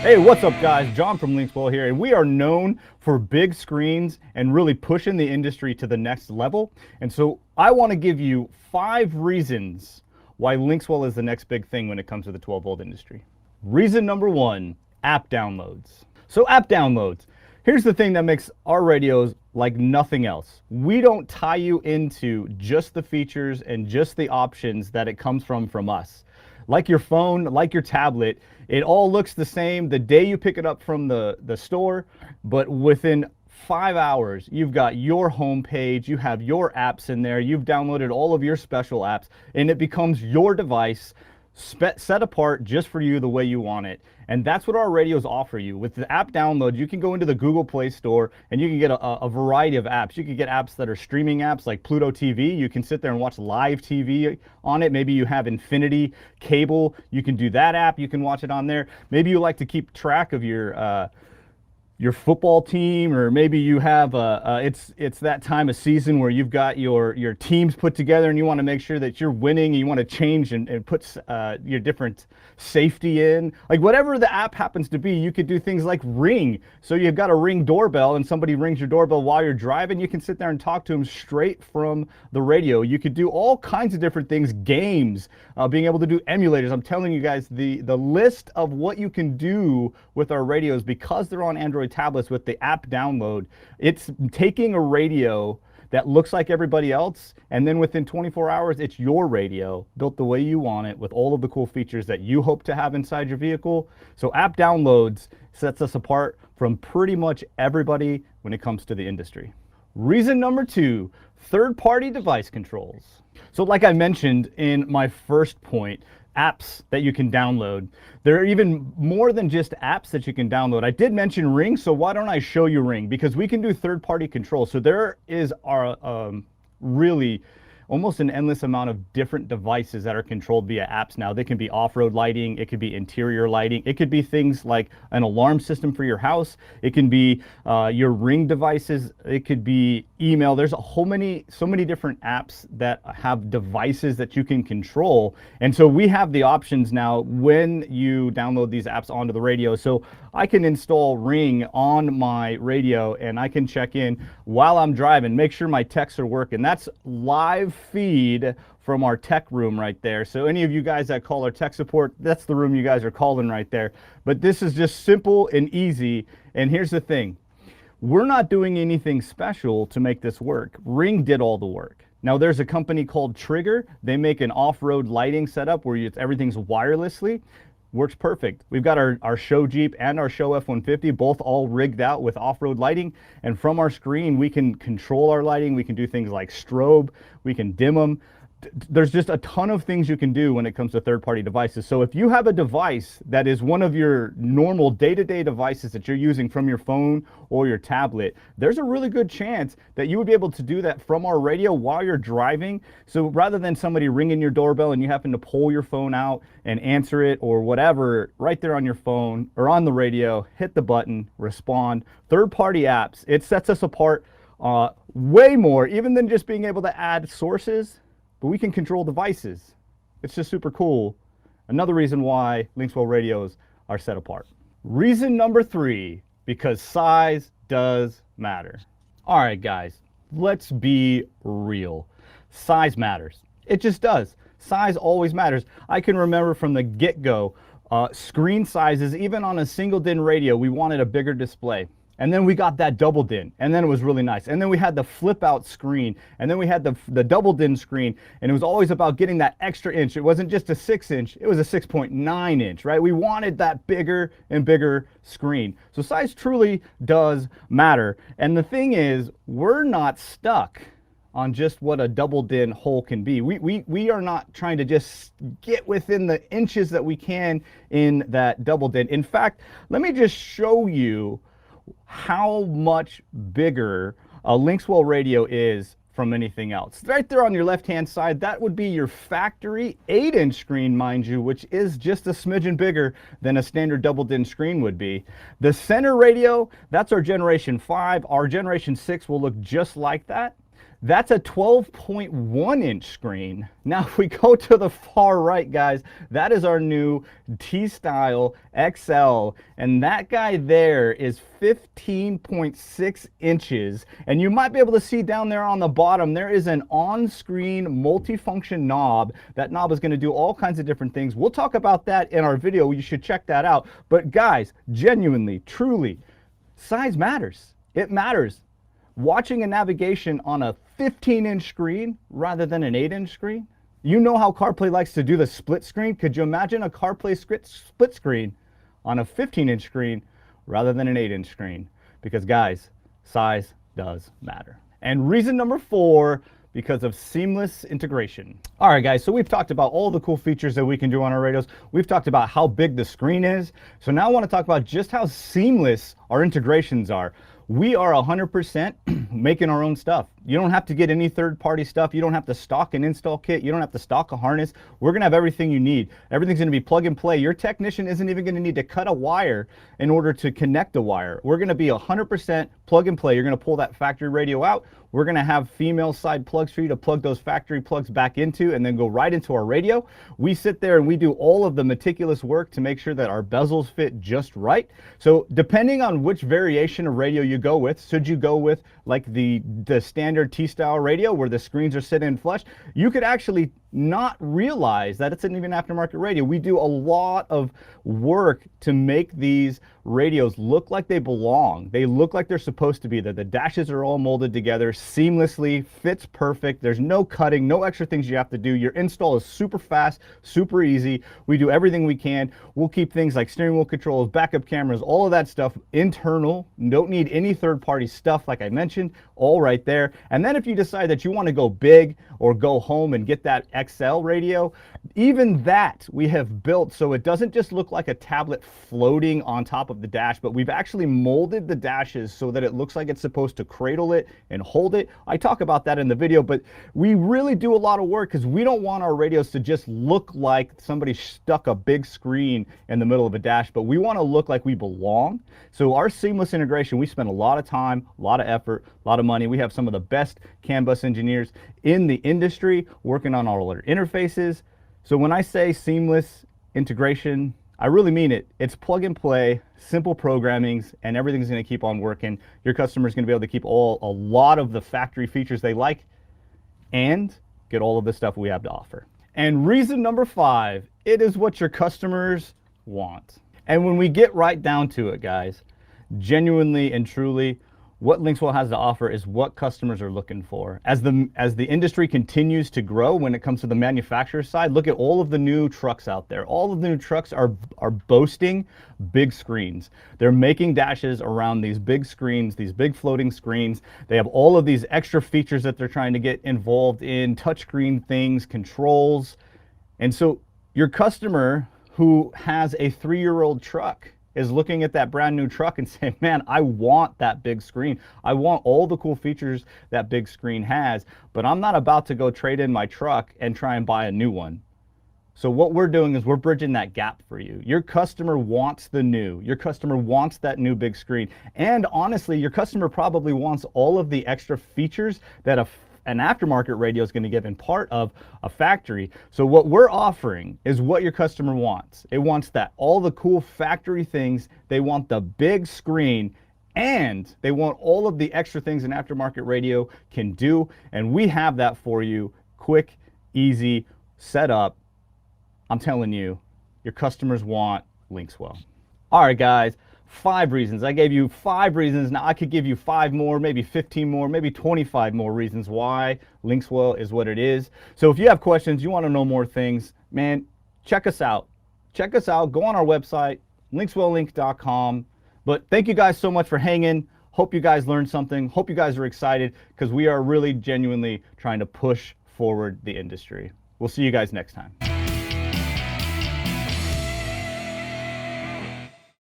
Hey, what's up guys? John from LinksWell here, and we are known for big screens and really pushing the industry to the next level. And so I want to give you 5 reasons why LinksWell is the next big thing when it comes to the 12-volt industry. Reason number 1, app downloads. So app downloads. Here's the thing that makes our radios like nothing else. We don't tie you into just the features and just the options that it comes from us. Like your phone, like your tablet, it all looks the same the day you pick it up from the store, but within 5 hours, you've got your home page, you have your apps in there, you've downloaded all of your special apps, and it becomes your device set apart just for you the way you want it. And that's what our radios offer you. With the app download, you can go into the Google Play Store and you can get a variety of apps. You can get apps that are streaming apps like Pluto TV. You can sit there and watch live TV on it. Maybe you have Infinity cable. You can do that app. You can watch it on there. Maybe you like to keep track of your football team, or maybe you have it's that time of season where you've got your teams put together and you want to make sure that you're winning, and you want to change and put your different safety in. Like whatever the app happens to be, you could do things like Ring. So you've got a Ring doorbell and somebody rings your doorbell while you're driving, you can sit there and talk to them straight from the radio. You could do all kinds of different things, games, being able to do emulators. I'm telling you guys, the list of what you can do with our radios, because they're on Android tablets with the app download, it's taking a radio that looks like everybody else, and then within 24 hours, it's your radio built the way you want it with all of the cool features that you hope to have inside your vehicle. So app downloads sets us apart from pretty much everybody when it comes to the industry. Reason number 2, third-party device controls. So like I mentioned in my first point, apps that you can download. There are even more than just apps that you can download. I did mention Ring, so why don't I show you Ring? Because we can do third-party control. So there is our really almost an endless amount of different devices that are controlled via apps now. They can be off-road lighting, it could be interior lighting, it could be things like an alarm system for your house, it can be your Ring devices, it could be email. There's so many different apps that have devices that you can control. And so we have the options now when you download these apps onto the radio. So I can install Ring on my radio and I can check in while I'm driving, make sure my texts are working. That's live feed from our tech room right there. So any of you guys that call our tech support, that's the room you guys are calling right there. But this is just simple and easy. And here's the thing. We're not doing anything special to make this work. Ring did all the work. Now there's a company called Trigger. They make an off-road lighting setup where everything's wirelessly. Works perfect. We've got our show Jeep and our show F-150 both all rigged out with off-road lighting, and from our screen we can control our lighting. We can do things like strobe, we can dim them. There's just a ton of things you can do when it comes to third-party devices. So if you have a device that is one of your normal day-to-day devices that you're using from your phone or your tablet, there's a really good chance that you would be able to do that from our radio while you're driving. So rather than somebody ringing your doorbell and you happen to pull your phone out and answer it or whatever, right there on your phone or on the radio, hit the button, respond. Third-party apps, it sets us apart way more, even than just being able to add sources. But we can control devices. It's just super cool. Another reason why LinksWell radios are set apart. Reason number 3, because size does matter. All right, guys, let's be real. Size matters. It just does. Size always matters. I can remember from the get-go, screen sizes, even on a single DIN radio, we wanted a bigger display. And then we got that double DIN, and then it was really nice. And then we had the flip out screen, and then we had the double DIN screen, and it was always about getting that extra inch. It wasn't just a 6-inch, it was a 6.9 inch, right? We wanted that bigger and bigger screen. So size truly does matter. And the thing is, we're not stuck on just what a double DIN hole can be. We are not trying to just get within the inches that we can in that double DIN. In fact, let me just show you how much bigger a LinksWell radio is from anything else. Right there on your left-hand side, that would be your factory 8-inch screen, mind you, which is just a smidgen bigger than a standard double DIN screen would be. The center radio, that's our Generation 5. Our Generation 6 will look just like that. That's a 12.1 inch screen. Now if we go to the far right, guys, that is our new T-Style XL, and that guy there is 15.6 inches. And you might be able to see down there on the bottom, there is an on-screen multifunction knob. That knob is going to do all kinds of different things. We'll talk about that in our video. You should check that out. But guys, genuinely, truly, size matters. It matters. Watching a navigation on a 15-inch screen rather than an 8-inch screen. You know how CarPlay likes to do the split screen. Could you imagine a CarPlay split screen on a 15-inch screen rather than an 8-inch screen? Because guys, size does matter. And reason number 4, because of seamless integration. All right, guys, so we've talked about all the cool features that we can do on our radios. We've talked about how big the screen is. So now I want to talk about just how seamless our integrations are. We are 100% making our own stuff. You don't have to get any third-party stuff. You don't have to stock an install kit. You don't have to stock a harness. We're gonna have everything you need. Everything's gonna be plug and play. Your technician isn't even gonna need to cut a wire in order to connect a wire. We're gonna be 100% plug and play. You're gonna pull that factory radio out. We're gonna have female side plugs for you to plug those factory plugs back into and then go right into our radio. We sit there and we do all of the meticulous work to make sure that our bezels fit just right. So depending on which variation of radio you go with, should you go with like the standard T-style radio where the screens are sitting flush, you could actually not realize that it's an even aftermarket radio. We do a lot of work to make these radios look like they belong. They look like they're supposed to be there. The dashes are all molded together seamlessly, fits perfect. There's no cutting, no extra things you have to do. Your install is super fast, super easy. We do everything we can. We'll keep things like steering wheel controls, backup cameras, all of that stuff internal. Don't need any third-party stuff like I mentioned, all right there. And then if you decide that you want to go big or go home and get that XL radio, even that we have built so it doesn't just look like a tablet floating on top of the dash, but we've actually molded the dashes so that it looks like it's supposed to cradle it and hold it. I talk about that in the video, but we really do a lot of work because we don't want our radios to just look like somebody stuck a big screen in the middle of a dash, but we want to look like we belong. So our seamless integration, we spend a lot of time, a lot of effort, a lot of money. We have some of the best CAN bus engineers in the industry working on all our interfaces. So when I say seamless integration, I really mean it. It's plug and play, simple programmings, and everything's going to keep on working. Your customer's going to be able to keep a lot of the factory features they like and get all of the stuff we have to offer. And reason number 5, it is what your customers want. And when we get right down to it, guys, genuinely and truly, what LinksWell has to offer is what customers are looking for. As the industry continues to grow when it comes to the manufacturer side, look at all of the new trucks out there. All of the new trucks are boasting big screens. They're making dashes around these big screens, these big floating screens. They have all of these extra features that they're trying to get involved in, touchscreen things, controls. And so your customer who has a 3-year-old truck is looking at that brand new truck and saying, man, I want that big screen. I want all the cool features that big screen has, but I'm not about to go trade in my truck and try and buy a new one. So what we're doing is we're bridging that gap for you. Your customer wants the new. Your customer wants that new big screen. And honestly, your customer probably wants all of the extra features that an aftermarket radio is going to give in part of a factory. So what we're offering is what your customer wants. It wants that all the cool factory things. They want the big screen and they want all of the extra things an aftermarket radio can do. And we have that for you. Quick, easy, set up. I'm telling you, your customers want LinksWell. All right, guys. 5 reasons. I gave you 5 reasons. Now I could give you 5 more, maybe 15 more, maybe 25 more reasons why LinksWell is what it is. So if you have questions, you want to know more things, man, check us out. Check us out. Go on our website, LinksWellInc.com. But thank you guys so much for hanging. Hope you guys learned something. Hope you guys are excited because we are really genuinely trying to push forward the industry. We'll see you guys next time.